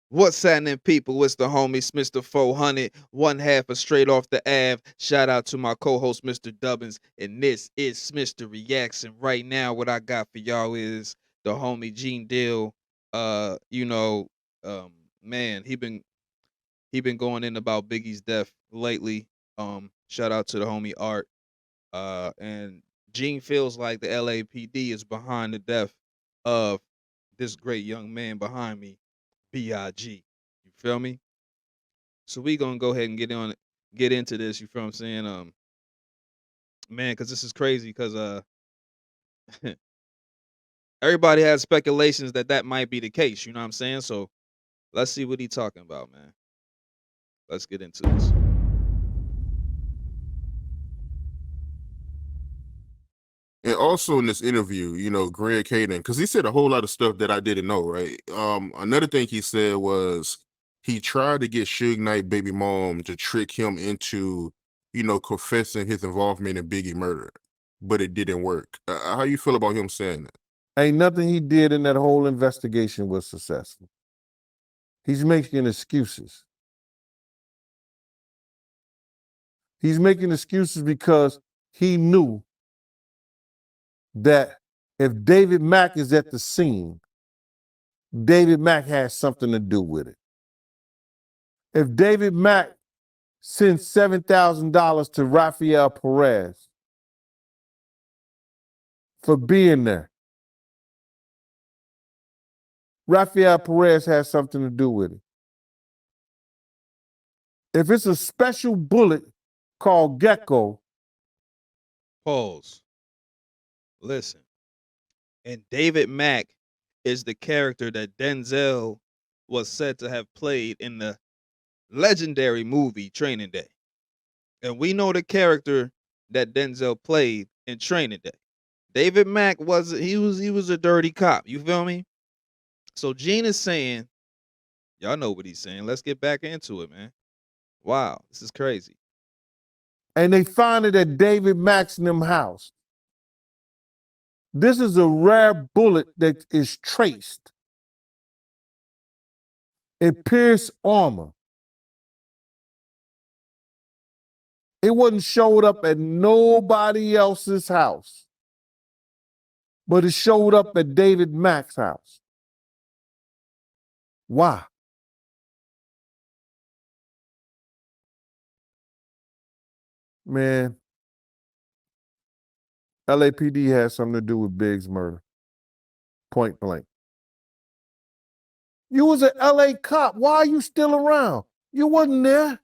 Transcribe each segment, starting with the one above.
What's happening, people? It's the homie Smitster 400, one half of Straight Off the Ave. Shout out to my co-host, Mr. Dubbins, and this is Smitster Reacts. And right now, what I got for y'all is the homie Gene Deal. Uh, you know, um, man, he been going in about Biggie's death lately. Shout out to the homie Art. And Gene feels like the LAPD is behind the death of this great young man behind me, BIG. You feel me? So we gonna go ahead and get into this. You feel what I'm saying? Man, because this is crazy. Because everybody has speculations that that might be the case. You know what I'm saying? So let's see what he talking about, man. Let's get into this. And also in this interview, Greg Caden, because he said a whole lot of stuff that I didn't know, right? Another thing he said was he tried to get Suge Knight baby mom to trick him into, confessing his involvement in Biggie murder, but it didn't work. How you feel about him saying that? Ain't nothing he did in that whole investigation was successful. He's making excuses. He's making excuses because he knew that if David Mack is at the scene, David Mack has something to do with it. If David Mack sends $7,000 to Rafael Perez for being there, Rafael Perez has something to do with it. If it's a special bullet called Gecko, Pause. Listen. And David Mack is the character that Denzel was said to have played in the legendary movie Training Day. And we know the character that Denzel played in Training Day. David Mack was a dirty cop. You feel me? So Gene is saying, y'all know what he's saying. Let's get back into it, man. Wow, this is crazy. and they find it at David Mack's house. This is a rare bullet that is traced in Pierce armor. It wasn't showed up at nobody else's house, but it showed up at David Mack's house. Why? Man, LAPD has something to do with Big's murder. Point blank. You was an LA cop. Why are you still around? You wasn't there.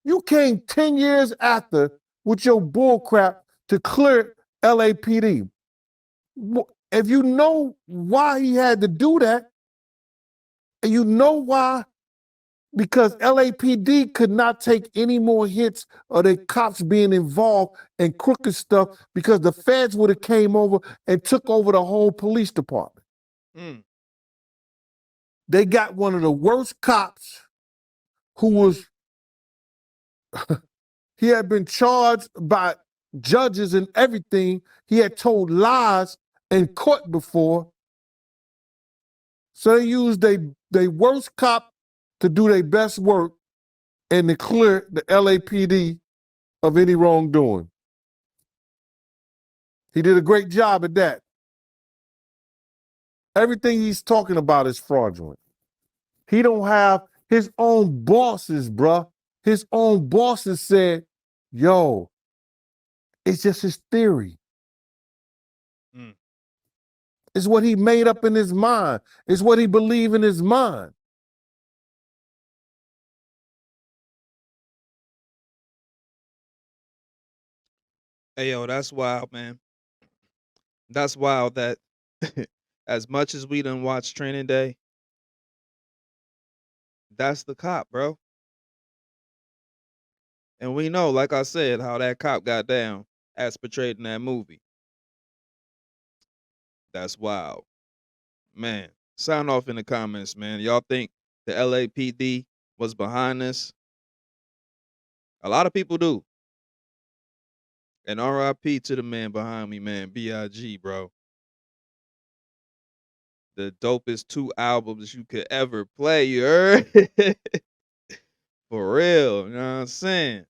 You came 10 years after with your bullcrap to clear LAPD. If you know why he had to do that, and you know why, because LAPD could not take any more hits of the cops being involved in crooked stuff because the feds would have came over and took over the whole police department. They got one of the worst cops who was, he had been charged by judges and everything. He had told lies in court before. So they used their worst cop to do their best work and to clear the LAPD of any wrongdoing. He did a great job at that. Everything he's talking about is fraudulent. He don't have his own bosses, bruh. His own bosses said, yo, it's just his theory. It's what he made up in his mind. It's what he believed in his mind. Hey, yo, that's wild, man. That's wild that as much as we done watch Training Day, that's the cop, bro. And we know, like I said, how that cop got down as portrayed in that movie. That's wild. Man, sound off in the comments, man. Y'all think the LAPD was behind this? A lot of people do. And RIP to the man behind me, man. BIG, bro. the dopest 2 albums you could ever play, you heard? For real, you know what I'm saying?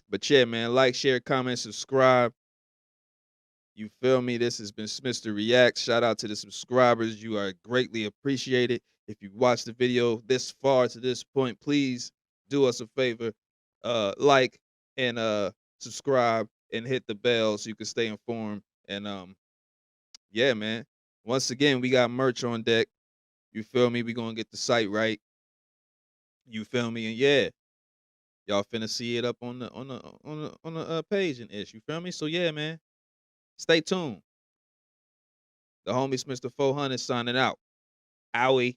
But yeah, man, like, share, comment, subscribe. You feel me? This has been Smitster Reacts. Shout out to the subscribers. You are greatly appreciated. If you watched the video this far to this point, please do us a favor. Like and subscribe and hit the bell so you can stay informed. And yeah, man. Once again, we got merch on deck. You feel me? We gonna get the site right. You feel me? And yeah, y'all finna see it up on the page and ish. You feel me? So yeah, man. Stay tuned. The homie Mr. 400 signing out. Owie.